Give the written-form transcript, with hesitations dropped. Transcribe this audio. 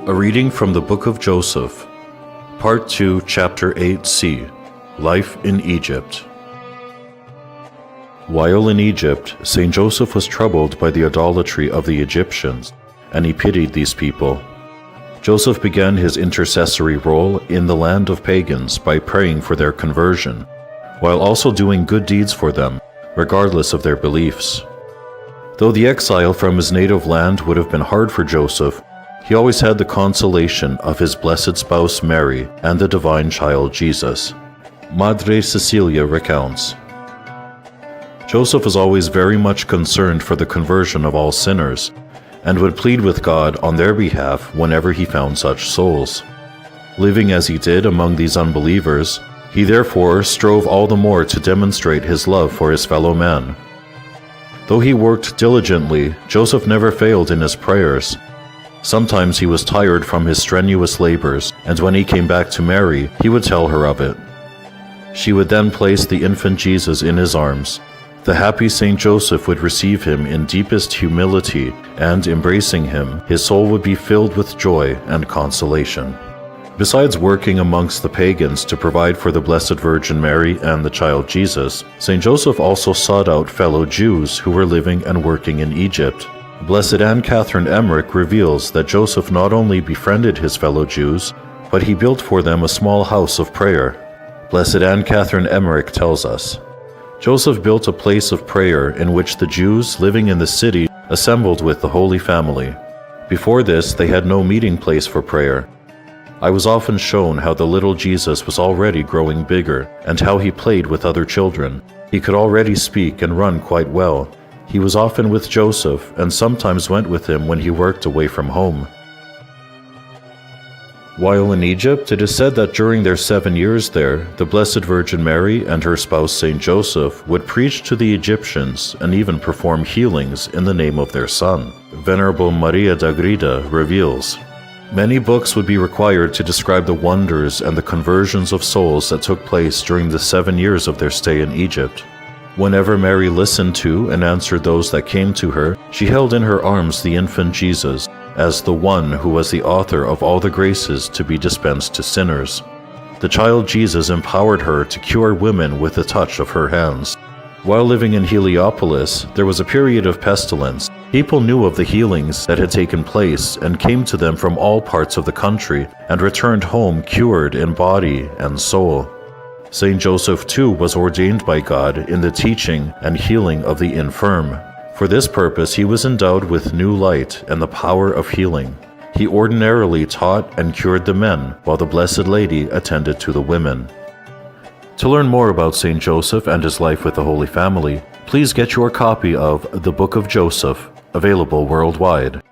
A reading from the Book of Joseph, Part 2, Chapter 8c, Life in Egypt. While in Egypt, Saint Joseph was troubled by the idolatry of the Egyptians, and he pitied these people. Joseph began his intercessory role in the land of pagans by praying for their conversion, while also doing good deeds for them, regardless of their beliefs. Though the exile from his native land would have been hard for Joseph, he always had the consolation of his blessed spouse Mary and the divine child Jesus. Madre Cecilia recounts, Joseph was always very much concerned for the conversion of all sinners, and would plead with God on their behalf whenever he found such souls. Living as he did among these unbelievers, he therefore strove all the more to demonstrate his love for his fellow man. Though he worked diligently, Joseph never failed in his prayers. Sometimes he was tired from his strenuous labors, and when he came back to Mary, he would tell her of it. She would then place the infant Jesus in his arms. The happy Saint Joseph would receive him in deepest humility, and embracing him, his soul would be filled with joy and consolation. Besides working amongst the pagans to provide for the Blessed Virgin Mary and the child Jesus, Saint Joseph also sought out fellow Jews who were living and working in Egypt. Blessed Anne Catherine Emmerich reveals that Joseph not only befriended his fellow Jews, but he built for them a small house of prayer. Blessed Anne Catherine Emmerich tells us, Joseph built a place of prayer in which the Jews living in the city assembled with the Holy Family. Before this, they had no meeting place for prayer. I was often shown how the little Jesus was already growing bigger, and how he played with other children. He could already speak and run quite well. He was often with Joseph, and sometimes went with him when he worked away from home. While in Egypt, it is said that during their 7 years there, the Blessed Virgin Mary and her spouse Saint Joseph would preach to the Egyptians and even perform healings in the name of their son. Venerable Maria d'Agreda reveals, many books would be required to describe the wonders and the conversions of souls that took place during the 7 years of their stay in Egypt. Whenever Mary listened to and answered those that came to her, she held in her arms the infant Jesus, as the one who was the author of all the graces to be dispensed to sinners. The child Jesus empowered her to cure women with the touch of her hands. While living in Heliopolis, there was a period of pestilence. People knew of the healings that had taken place and came to them from all parts of the country and returned home cured in body and soul. Saint Joseph too was ordained by God in the teaching and healing of the infirm. For this purpose he was endowed with new light and the power of healing. He ordinarily taught and cured the men, while the Blessed Lady attended to the women. To learn more about Saint Joseph and his life with the Holy Family, please get your copy of The Book of Joseph, available worldwide.